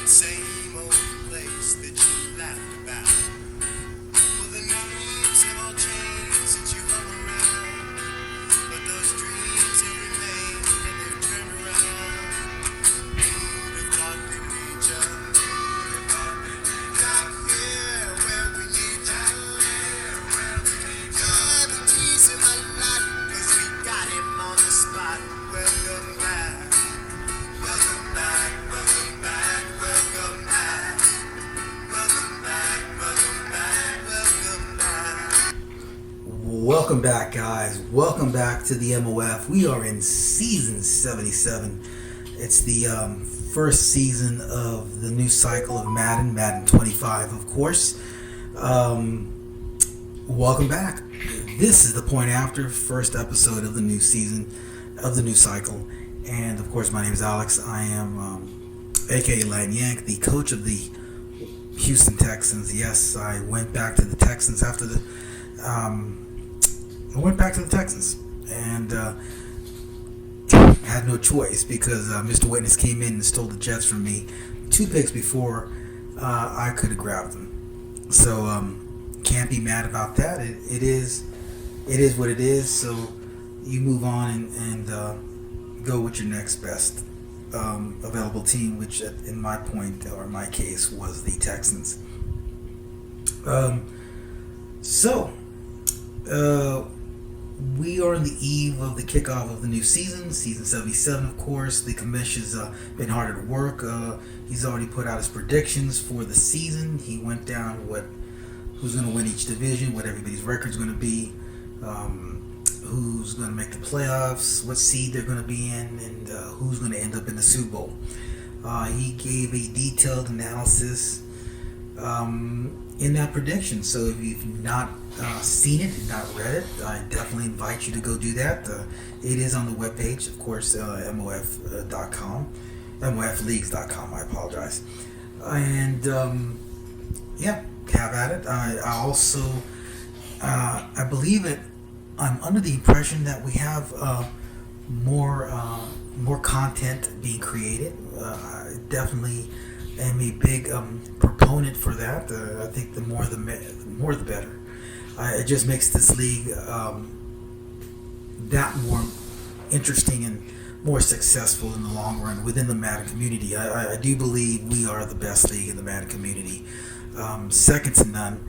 Same old place that you laughed about. Well, the names have all changed since you hung around, but those dreams have remained and they've turned around. Who'd have thought we'd reach out? Out here where we need you. Yeah, the tease him a lot, 'cause we got him on the spot. Welcome back. Welcome back, welcome back, welcome back. Welcome back, welcome back, welcome back. Welcome back, guys. Welcome back to the MOF. We are in season 77. It's the first season of the new cycle of Madden 25, of course. Welcome back. This is the point after first episode of the new season of the new cycle. And of course, my name is Alex. I am aka Lan Yank, the coach of the Houston Texans. Yes, I went back to the Texans after the and had no choice because Mr. Witness came in and stole the Jets from me 2 picks before I could have grabbed them. So can't be mad about that. It is what it is. So you move on and go with your next best available team, which in my point or my case was the Texans. We are on the eve of the kickoff of the new season 77, of course. The commission's been hard at work. He's already put out his predictions for the season. He went down who's going to win each division, what everybody's record's going to be, who's going to make the playoffs, what seed they're going to be in, and who's going to end up in the Super Bowl. He gave a detailed analysis in that prediction. So if you've not seen it and not read it, I definitely invite you to go do that. It is on the webpage, of course, MOF.com, MOFleagues.com, I apologize. And have at it. I also, I believe it, I'm under the impression that we have more content being created. I definitely am a big proponent for that. I think the more the better. It just makes this league that more interesting and more successful in the long run within the Madden community. I do believe we are the best league in the Madden community, second to none,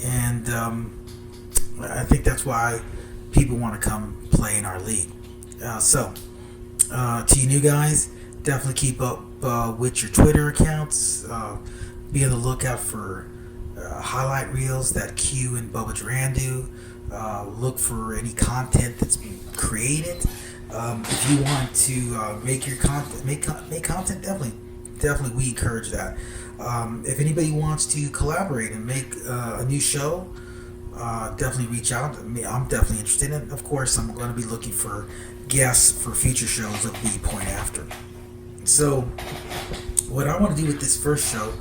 and I think that's why people want to come play in our league. To you new guys, definitely keep up with your Twitter accounts. Be on the lookout for highlight reels that Q and Bubba Duran do. Look for any content that's being created. If you want to make content, definitely we encourage that. If anybody wants to collaborate and make a new show, definitely reach out. I'm definitely interested in it. Of course, I'm going to be looking for guests for future shows of the point after. So what I want to do with this first show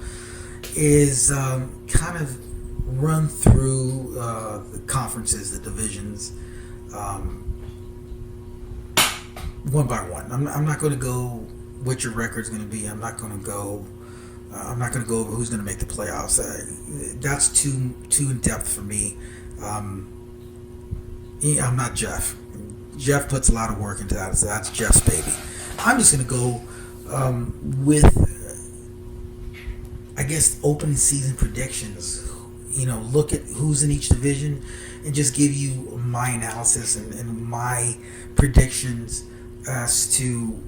is kind of run through the conferences, the divisions, one by one. I'm not going to go what your record's going to be. I'm not going to go over who's going to make the playoffs. That's too in depth for me. I'm not Jeff. Jeff puts a lot of work into that, so that's Jeff's baby. I'm just going to go with, I guess, open season predictions. Look at who's in each division and just give you my analysis and my predictions as to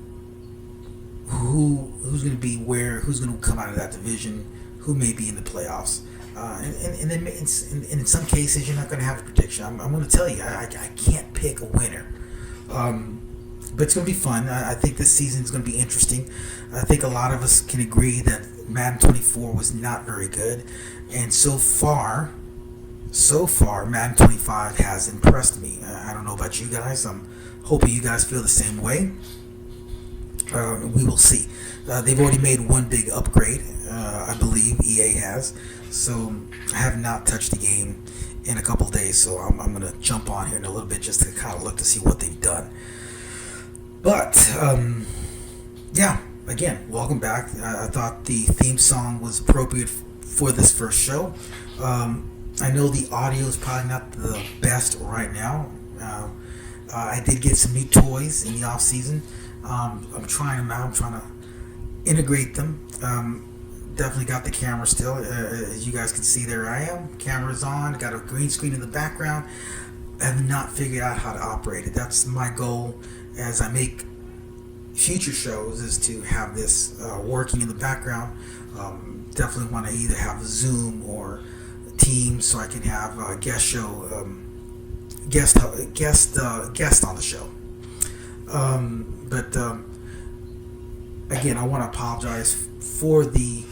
who's going to be where, who's going to come out of that division, who may be in the playoffs. And then in some cases, you're not going to have a prediction. I'm going to tell you, I can't pick a winner. But it's going to be fun. I think this season is going to be interesting. I think a lot of us can agree that Madden 24 was not very good. And so far, Madden 25 has impressed me. I don't know about you guys. I'm hoping you guys feel the same way. We will see. They've already made one big upgrade, I believe EA has. So I have not touched the game in a couple of days, so I'm going to jump on here in a little bit just to kind of look to see what they've done. But again, welcome back. I thought the theme song was appropriate for this first show. I know the audio is probably not the best right now. I did get some new toys in the off season. I'm trying them out. I'm trying to integrate them. Definitely got the camera still. As you guys can see, there I am. Camera's on. Got a green screen in the background. I have not figured out how to operate it. That's my goal as I make future shows, is to have this working in the background. Definitely want to either have Zoom or Teams so I can have a guest show, guest on the show. But again, I want to apologize for the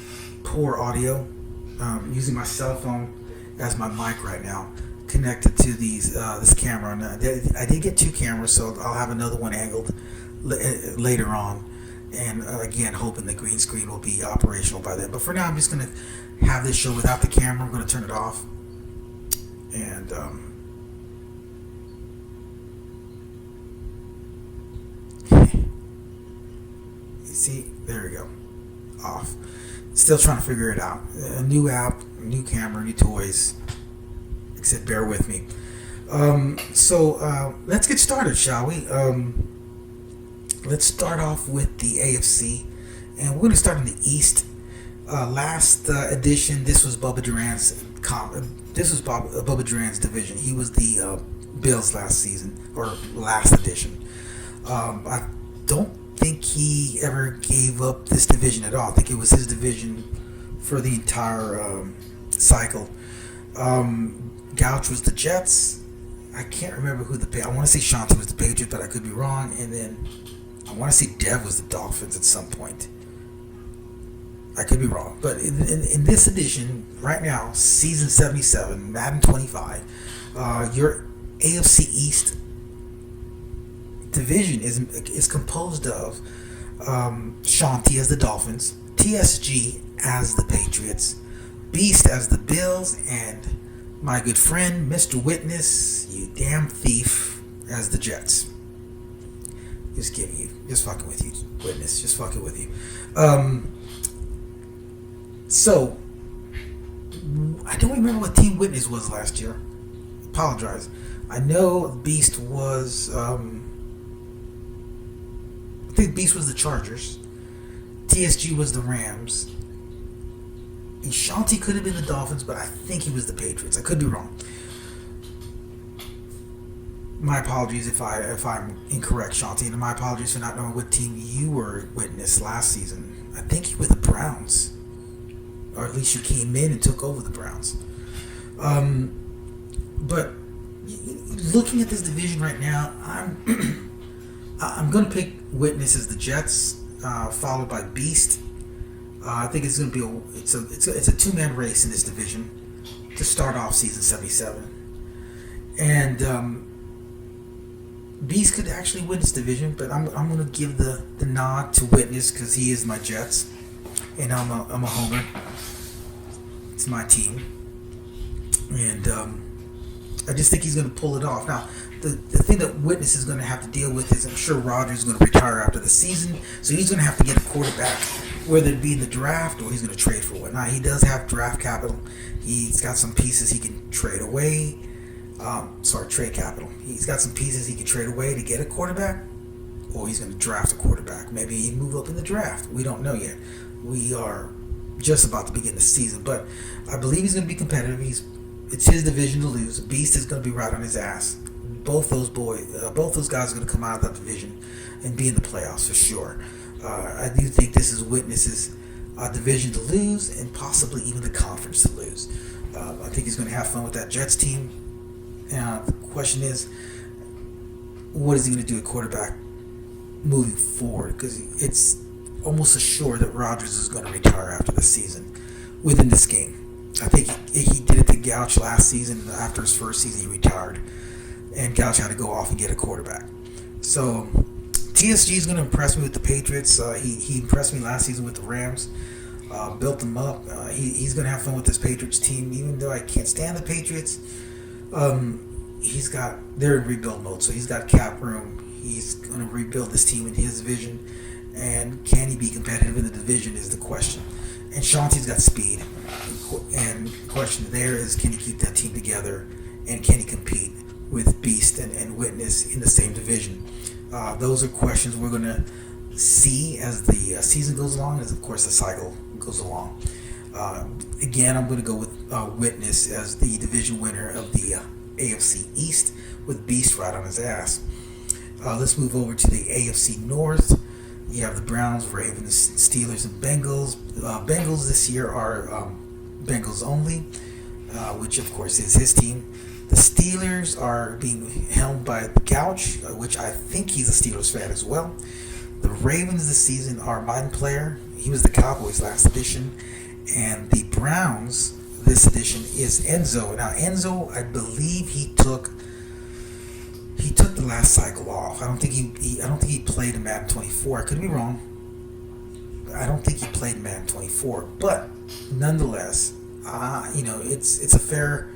poor audio. Using my cell phone as my mic right now, connected to this camera. And I did get two cameras, so I'll have another one angled later on. And again, hoping the green screen will be operational by then. But for now, I'm just going to have this show without the camera. I'm going to turn it off. And you see, there we go. Off. Still trying to figure it out. A new app, new camera, new toys. Except bear with me. So let's get started, shall we? Let's start off with the AFC, and we're going to start in the East. Last edition, this was Bubba Duran's Bubba Duran's division. He was the Bills last season, or last edition. I don't think he ever gave up this division at all. I think it was his division for the entire cycle. Gouch was the Jets. I can't remember who I want to say Shanti was the Patriots, but I could be wrong. And then I want to say Dev was the Dolphins at some point. I could be wrong. But in this edition, right now, Season 77, Madden 25, your AFC East division is composed of Shanti as the Dolphins, TSG as the Patriots, Beast as the Bills, and my good friend, Mr. Witness, you damn thief, as the Jets. Just fucking with you, Witness, just fucking with you. So, I don't remember what Team Witness was last year. Apologize. I know Beast was, I think Beast was the Chargers. TSG was the Rams. And Shanti could have been the Dolphins, but I think he was the Patriots. I could be wrong. My apologies if I'm incorrect, Shanti, and my apologies for not knowing what team you were Witness last season. I think you were the Browns, or at least you came in and took over the Browns. But looking at this division right now, I'm going to pick Witness as the Jets, followed by Beast. I think it's going to be it's a two-man race in this division to start off season 77, and Beast could actually win this division, but I'm going to give the nod to Witness because he is my Jets, and I'm a homer. It's my team, and I just think he's going to pull it off. Now, the thing that Witness is going to have to deal with is, I'm sure Rodgers is going to retire after the season, so he's going to have to get a quarterback, whether it be in the draft or he's going to trade for one. Now, he does have draft capital. He's got some pieces he can trade away. Trade capital. He's got some pieces he can trade away to get a quarterback, or he's going to draft a quarterback. Maybe he move up in the draft. We don't know yet. We are just about to begin the season, but I believe he's going to be competitive. It's his division to lose. Beast is going to be right on his ass. Both those guys are going to come out of that division and be in the playoffs for sure. I do think this is Witness's division to lose, and possibly even the conference to lose. I think he's going to have fun with that Jets team. The question is, what is he going to do at quarterback moving forward? Because it's almost assured that Rodgers is going to retire after the season within this game. I think he did it to Gouch last season. After his first season, he retired, and Gouch had to go off and get a quarterback. So TSG is going to impress me with the Patriots. He impressed me last season with the Rams. Built them up. He's going to have fun with this Patriots team, even though I can't stand the Patriots. They're in rebuild mode, so he's got cap room. He's going to rebuild this team in his vision, and can he be competitive in the division is the question. And Shanti's got speed, and the question there is, can he keep that team together, and can he compete with Beast and Witness in the same division? Those are questions we're going to see as the season goes along, as of course the cycle goes along. Again, I'm going to go with Witness as the division winner of the AFC East, with Beast right on his ass. Let's move over to the AFC North. You have the Browns, Ravens, Steelers, and Bengals. Bengals this year are Bengals only, which of course is his team. The Steelers are being helmed by Gouch, which I think he's a Steelers fan as well. The Ravens this season are Biden player. He was the Cowboys last edition. And the Browns this edition is Enzo. Now Enzo, I believe he took the last cycle off. I don't think he played in Madden 24. I could be wrong. I don't think he played in Madden 24. But nonetheless, it's a fair.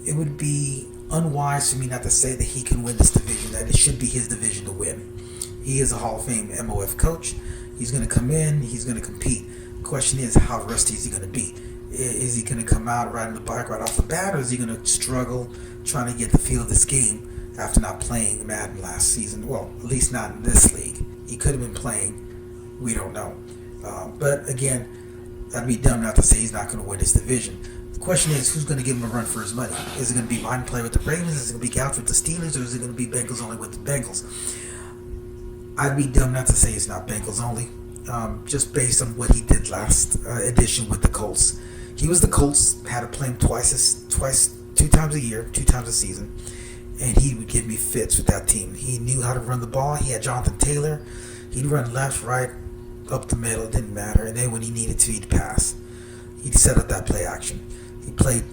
It would be unwise for me not to say that he can win this division. That it should be his division to win. He is a Hall of Fame MOF coach. He's going to come in. He's going to compete. The question is, how rusty is he going to be? Is he going to come out riding the bike right off the bat, or is he going to struggle trying to get the feel of this game after not playing Madden last season? Well, at least not in this league. He could have been playing. We don't know. But again, I'd be dumb not to say he's not going to win this division. The question is, who's going to give him a run for his money? Is it going to be Biden play with the Ravens? Is it going to be Gouch with the Steelers? Or is it going to be Bengals only with the Bengals? I'd be dumb not to say it's not Bengals only, just based on what he did last edition with the Colts. He was the Colts, had to play him two times a year, 2 times a season, and he would give me fits with that team. He knew how to run the ball. He had Jonathan Taylor. He'd run left, right, up the middle. It didn't matter. And then when he needed to, he'd pass. He'd set up that play action. He played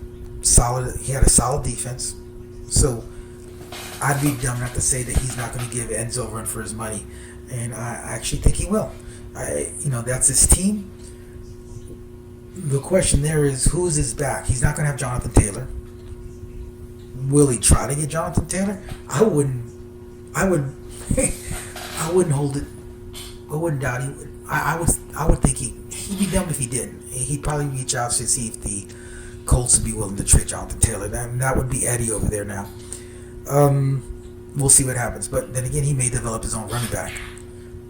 solid. He had a solid defense. So I'd be dumb not to say that he's not going to give Enzo a run for his money, and I actually think he will. That's his team. The question there is, who's his back? He's not going to have Jonathan Taylor. Will he try to get Jonathan Taylor? I wouldn't hold it. I wouldn't doubt he would. I would think he'd be dumb if he didn't. He'd probably reach out to see if the Colts would be willing to trade Jonathan Taylor. That would be Eddie over there now. We'll see what happens. But then again, he may develop his own running back.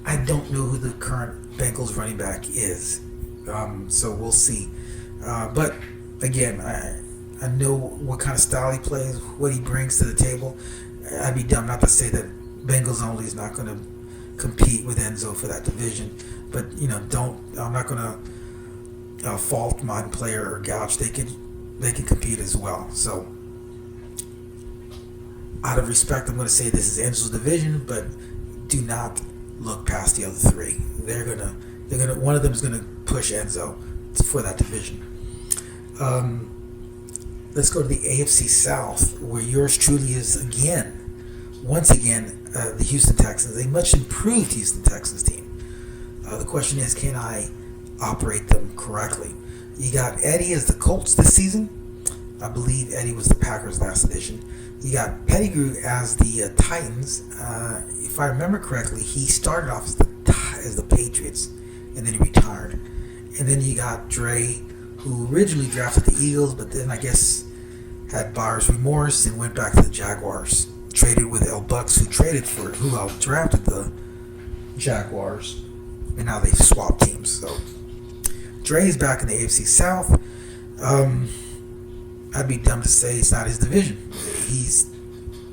I don't know who the current Bengals running back is. So we'll see. But again, I know what kind of style he plays, what he brings to the table. I'd be dumb not to say that Bengals only is not going to compete with Enzo for that division. But I'm not going to fault Mind Player or Gouch. They can compete as well. So out of respect, I'm going to say this is Enzo's division, but do not look past the other three. They're gonna one of them is gonna push Enzo for that division. Let's go to the AFC South, where yours truly is once again, the Houston Texans, a much improved Houston Texans team. The question is, can I operate them correctly? You got Eddie as the Colts this season. I believe Eddie was the Packers last edition. You got Pettigrew as the Titans. If I remember correctly, he started off as the Patriots, and then he retired. And then you got Dre, who originally drafted the Eagles, but then I guess had buyer's remorse and went back to the Jaguars. Traded with El Bucks, who drafted the Jaguars, and now they've swapped teams. So Dre is back in the AFC South. I'd be dumb to say it's not his division.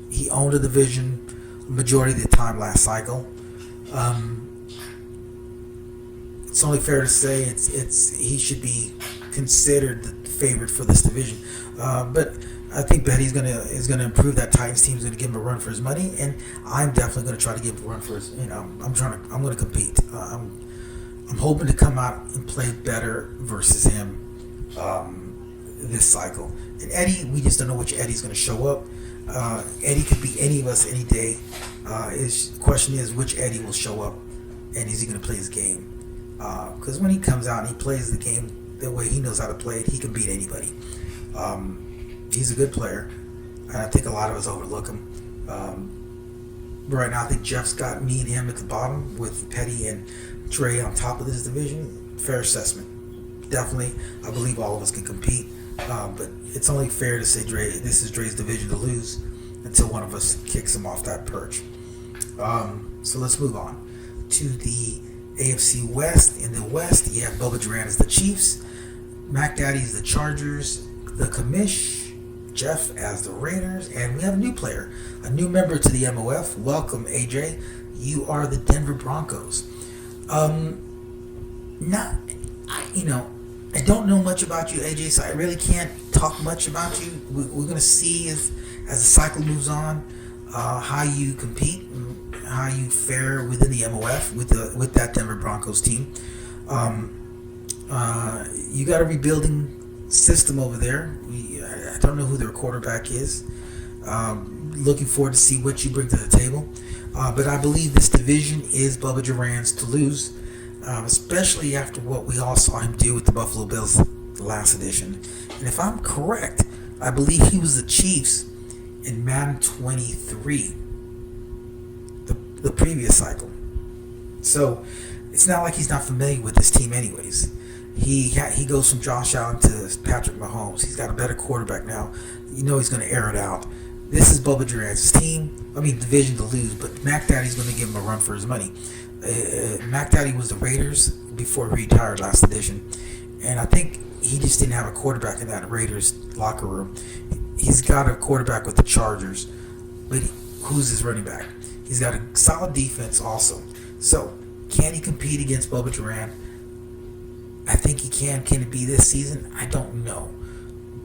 He owned a division majority of the time last cycle. It's only fair to say he should be considered the favorite for this division. But I think that is gonna improve that Titans team. Is gonna give him a run for his money, and I'm definitely gonna try to give him a run for his. I'm gonna compete. I'm hoping to come out and play better versus him this cycle. And Eddie, we just don't know which Eddie's going to show up. Eddie could be any of us any day. The question is, which Eddie will show up, and is he going to play his game? Because when he comes out and he plays the game the way he knows how to play it, he can beat anybody. He's a good player, and I think a lot of us overlook him. But right now, I think Jeff's got me and him at the bottom with Petty and Dre on top of this division. Fair assessment. Definitely, I believe all of us can compete. But it's only fair to say this is Dre's division to lose until one of us kicks him off that perch. So let's move on to the AFC West. In the West, you have Bubba Duran as the Chiefs, Mac Daddy is the Chargers, the Commish, Jeff as the Raiders, and we have a new player, a new member to the MOF. Welcome, AJ. You are the Denver Broncos. Not, I don't know much about you, AJ, so I really can't talk much about you. We're going to see if, as the cycle moves on, how you compete, and how you fare within the MOF with that Denver Broncos team. You got a rebuilding system over there. I don't know who their quarterback is. Looking forward to see what you bring to the table. But I believe this division is Bubba Duran's to lose, especially after what we all saw him do with the Buffalo Bills the last edition. And if I'm correct, I believe he was the Chiefs in Madden 23, the previous cycle. So it's not like he's not familiar with this team anyways. He goes from Josh Allen to Patrick Mahomes. He's got a better quarterback now. You know he's going to air it out. This is Bubba Duran's division to lose, but Mac Daddy's going to give him a run for his money. Mac Daddy was the Raiders before he retired last edition, and I think he just didn't have a quarterback in that Raiders locker room. He's got a quarterback with the Chargers, but who's his running back? He's got a solid defense also. So, can he compete against Bubba Duran? I think he can. Can it be this season? I don't know.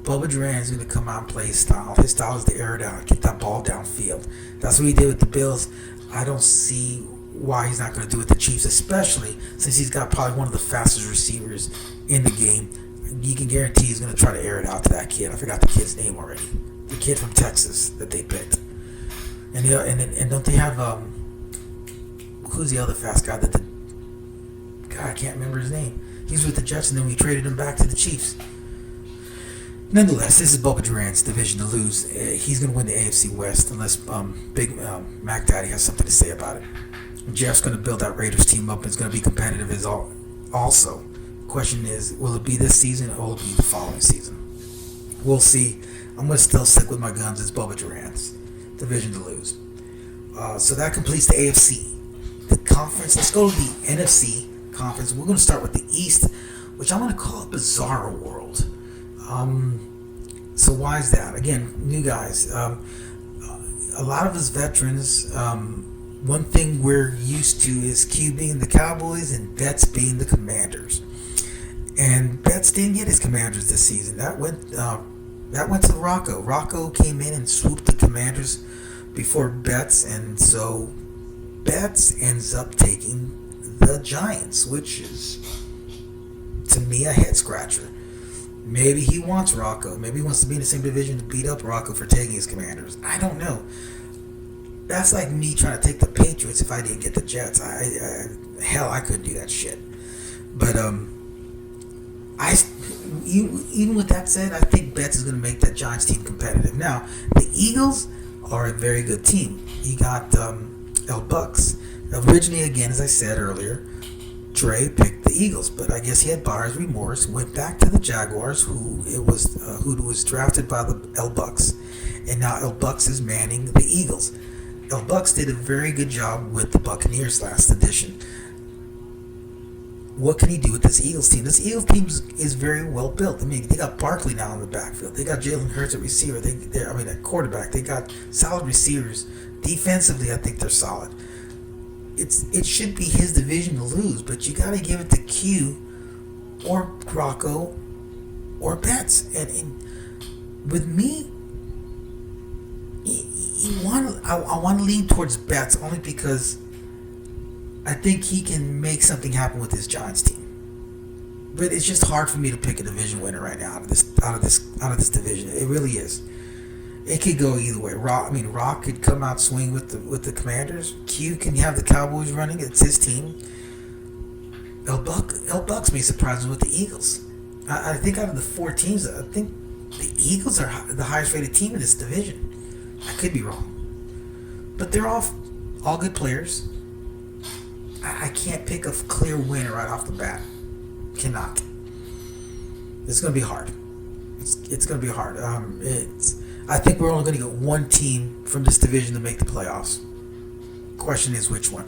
Bubba Duran is going to come out and play his style. His style is to air it out, get that ball downfield. That's what he did with the Bills. I don't see why he's not going to do it with the Chiefs, especially since he's got probably one of the fastest receivers in the game. You can guarantee he's going to try to air it out to that kid. I forgot the kid's name already. The kid from Texas that they picked. And don't they have who's the other fast guy God, I can't remember his name. He's with the Jets, and then we traded him back to the Chiefs. Nonetheless, this is Bubba Duran's division to lose. He's going to win the AFC West unless Big Mac Daddy has something to say about it. Jeff's going to build that Raiders team up. It's going to be competitive as also. Question is, will it be this season or will it be the following season? We'll see. I'm going to still stick with my guns. It's Bubba Duran's division to lose. So that completes the AFC. The conference. Let's go to the NFC conference. We're going to start with the East, which I'm going to call a bizarre world. So why is that? Again, new guys. A lot of us veterans, one thing we're used to is Q being the Cowboys and Betts being the Commanders. And Betts didn't get his Commanders this season. That went to Rocco. Rocco came in and swooped the Commanders before Betts, and so Betts ends up taking the Giants, which is, to me, a head scratcher. Maybe he wants Rocco. Maybe he wants to be in the same division to beat up Rocco for taking his Commanders. I don't know. That's like me trying to take the Patriots if I didn't get the Jets. I couldn't do that shit. But even with that said, I think Betts is going to make that Giants team competitive. Now, the Eagles are a very good team. You got El Bucks. Originally, again, as I said earlier, Dre picked the Eagles, but I guess he had buyer's remorse. Went back to the Jaguars, who was drafted by the El Bucks, and now El Bucks is manning the Eagles. El Bucks did a very good job with the Buccaneers last edition. What can he do with this Eagles team? This Eagles team is very well built. I mean, they got Barkley now in the backfield. They got Jalen Hurts at receiver. At quarterback. They got solid receivers. Defensively, I think they're solid. It should be his division to lose, but you got to give it to Q or Rocco or Betts. And with me, I want to lean towards Betts only because I think he can make something happen with this Giants team. But it's just hard for me to pick a division winner right now out of this division. It really is. It could go either way. Rock could come out swing with the Commanders. Q can have the Cowboys running. It's his team. El Bucks may surprise us with the Eagles. I think out of the four teams, I think the Eagles are the highest rated team in this division. I could be wrong, but they're all All good players. I can't pick a clear winner right off the bat. Cannot. It's going to be hard. It's going to be hard. I think we're only going to get one team from this division to make the playoffs. Question is which one.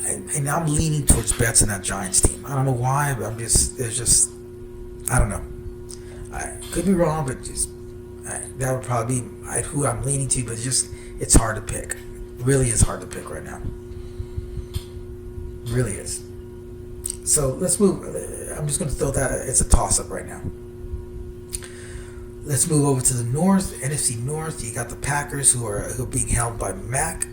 And I'm leaning towards bets in that Giants team. I don't know why, but I don't know. I could be wrong, but that would probably be who I'm leaning to. But it's hard to pick. It really is hard to pick right now. It really is. So let's move. I'm just going to throw that. It's a toss-up right now. Let's move over to the North, NFC North. You got the Packers who are being held by Mac,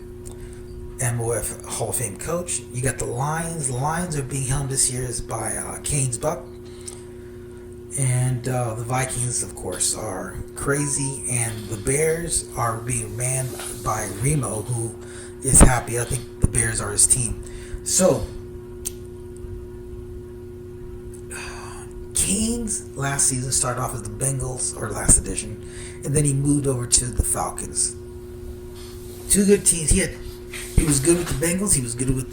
MOF Hall of Fame coach. You got the Lions. The Lions are being held this year by Kane's Buck. And the Vikings, of course, are crazy. And the Bears are being manned by Remo, who is happy. I think the Bears are his team. So, Kane's last season started off as the Bengals, or last edition, and then he moved over to the Falcons. Two good teams. He was good with the Bengals. He was good with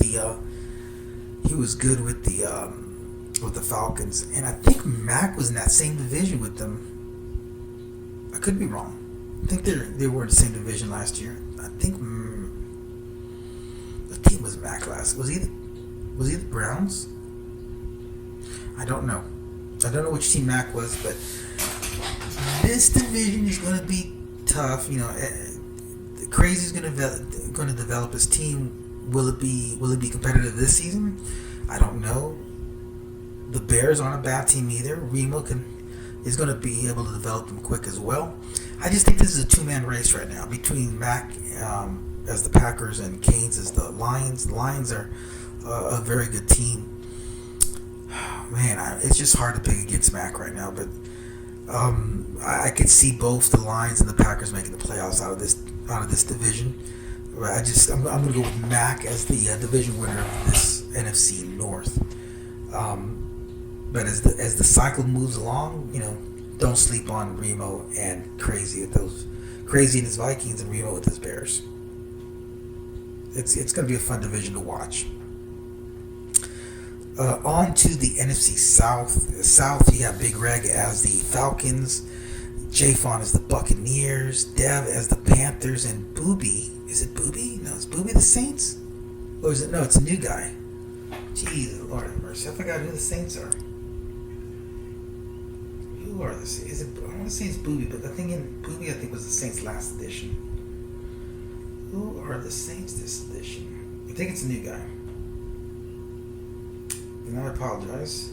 the Falcons, and I think Mac was in that same division with them. I could be wrong. I think they were in the same division last year. I think the team was Mac last. Was he the Browns? I don't know. I don't know which team Mac was, but this division is going to be tough. You know, the Crazy's going to develop his team. Will it be competitive this season? I don't know. The Bears aren't a bad team either. Remo is going to be able to develop them quick as well. I just think this is a two-man race right now between Mac as the Packers and Canes as the Lions. The Lions are a very good team. Man, it's just hard to pick against Mac right now, but I could see both the Lions and the Packers making the playoffs out of this division. I'm going to go with Mac as the division winner of this NFC North. But as the cycle moves along, you know, don't sleep on Remo and Crazy and his Vikings, and Remo with his Bears. It's going to be a fun division to watch. On to the NFC South. South, you have Big Reg as the Falcons, J-Fon as the Buccaneers, Dev as the Panthers, and Booby. Is it Booby? No, is Booby the Saints? Or is it? No, it's a new guy. Jeez, Lord have mercy. I forgot who the Saints are. Who are the Saints? I want to say it's Booby, but the thing in Booby, I think, was the Saints last edition. Who are the Saints this edition? I think it's a new guy. And I apologize.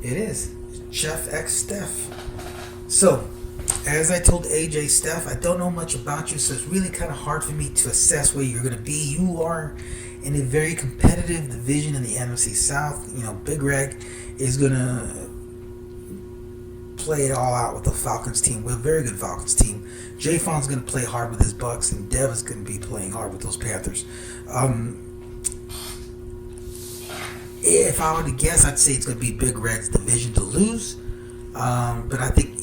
It is Chef X Steph. So, as I told AJ, Steph, I don't know much about you, so it's really kind of hard for me to assess where you're going to be. You are in a very competitive division in the NFC South. You know, Big Reg is going to play it all out with the Falcons team, with a very good Falcons team. J-Fon's going to play hard with his Bucks, and Dev is going to be playing hard with those Panthers. If I were to guess, I'd say it's going to be Big Reg's division to lose. But I think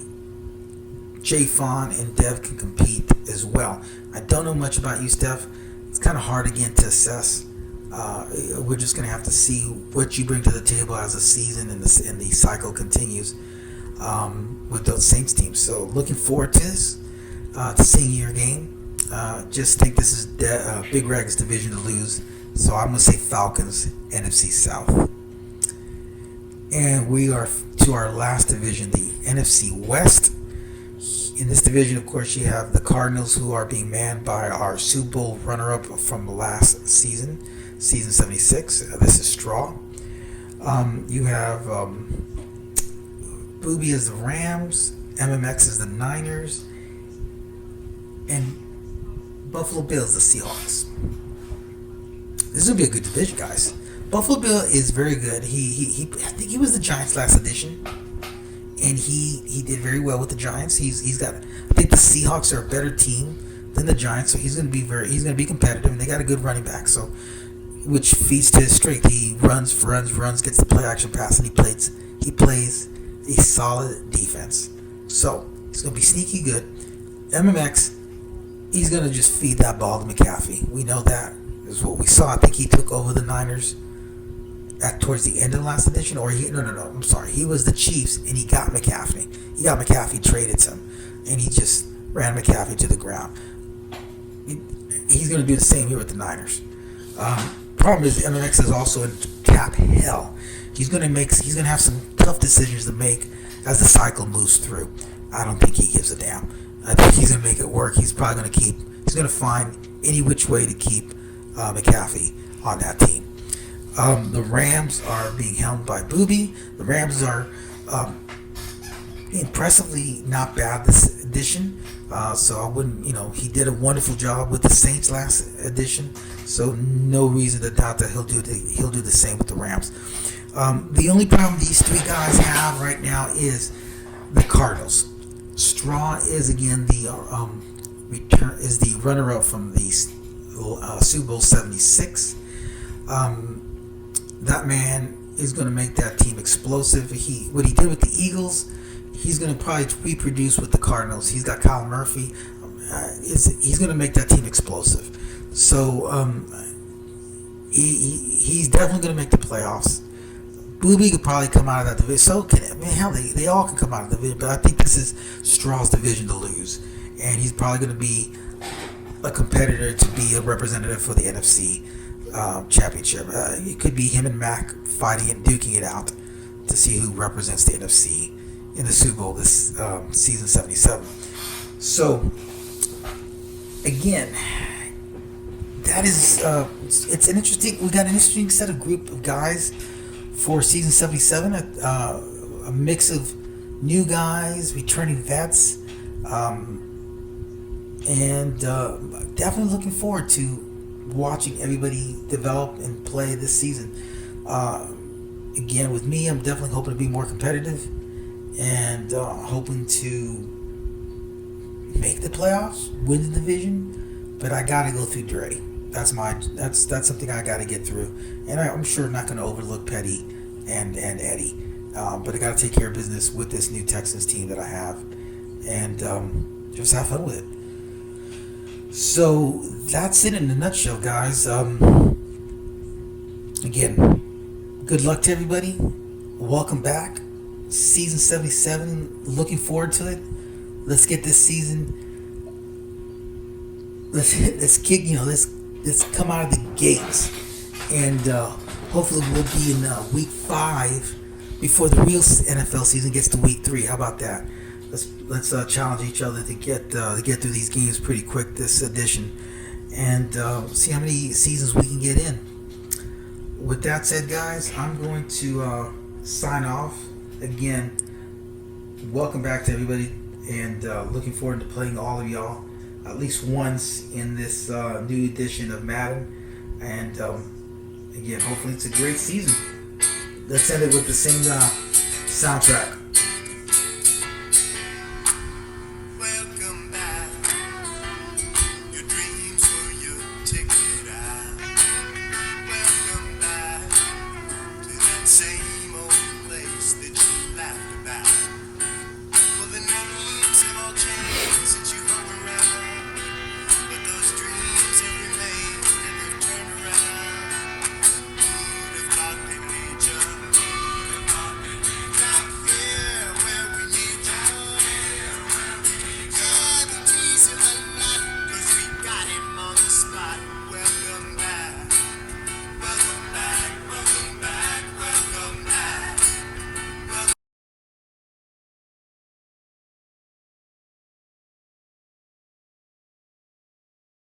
J-Fon and Dev can compete as well. I don't know much about you, Steph. It's kind of hard again to assess. We're just going to have to see what you bring to the table as the season and the cycle continues with those Saints teams. So looking forward to this, to seeing your game. Just think this is Big Reg's division to lose. So I'm going to say Falcons, NFC South. And we are to our last division, the NFC West. In this division, of course, you have the Cardinals, who are being manned by our Super Bowl runner-up from the last season, season 76. This is Straw. You have Booby as the Rams, MMX as the Niners, and Buffalo Bills the Seahawks. This will be a good division, guys. Buffalo Bill is very good. I think he was the Giants last edition, and he did very well with the Giants. He's got. I think the Seahawks are a better team than the Giants, so he's going to be competitive, and they got a good running back, so which feeds to his strength. He runs, gets the play action pass, and he plays a solid defense. So He's going to be sneaky good. MMX, he's going to just feed that ball to McAfee. We know that. This is what we saw. I think he took over the Niners towards the end of the last edition, or I'm sorry. He was the Chiefs, and he got McAfee. McAfee traded him, and he just ran McAfee to the ground. He's going to do the same here with the Niners. Problem is, MMX is also in cap hell. He's going to have some tough decisions to make as the cycle moves through. I don't think he gives a damn. I think he's going to make it work. He's probably going to find any which way to keep McAfee on that team. The Rams are being helmed by Booby. The Rams are impressively not bad this edition. So I wouldn't, he did a wonderful job with the Saints last edition. So no reason to doubt that he'll do the same with the Rams. The only problem these three guys have right now is the Cardinals. Straw is again the runner-up from the Super Bowl 76. That man is going to make that team explosive. What he did with the Eagles, he's going to probably reproduce with the Cardinals. He's got Kyle Murphy. He's going to make that team explosive. So he's definitely going to make the playoffs. Booby could probably come out of that division. So they all can come out of the division. But I think this is Straw's division to lose, and he's probably going to be a competitor to be a representative for the NFC championship. It could be him and Mac fighting and duking it out to see who represents the NFC in the Super Bowl this season 77. So again, that is it's an interesting. We got an interesting set of group of guys for season 77. A mix of new guys, returning vets, and definitely looking forward to watching everybody develop and play this season. Again, with me, I'm definitely hoping to be more competitive and hoping to make the playoffs, win the division. But I gotta go through Dre. That's something I gotta get through, and I'm sure not gonna overlook Petty and Eddie. But I gotta take care of business with this new Texans team that I have, and just have fun with it. So that's it in a nutshell, guys. Again, good luck to everybody. Welcome back. Season 77. Looking forward to it. Let's get this season. Let's come out of the gates, and hopefully we'll be in week 5 before the real NFL season gets to week 3. How about that? Let's challenge each other to get through these games pretty quick this edition, and see how many seasons we can get in. With that said, guys, I'm going to sign off. Again, welcome back to everybody, and looking forward to playing all of y'all at least once in this new edition of Madden. And again, hopefully it's a great season. Let's end it with the same soundtrack.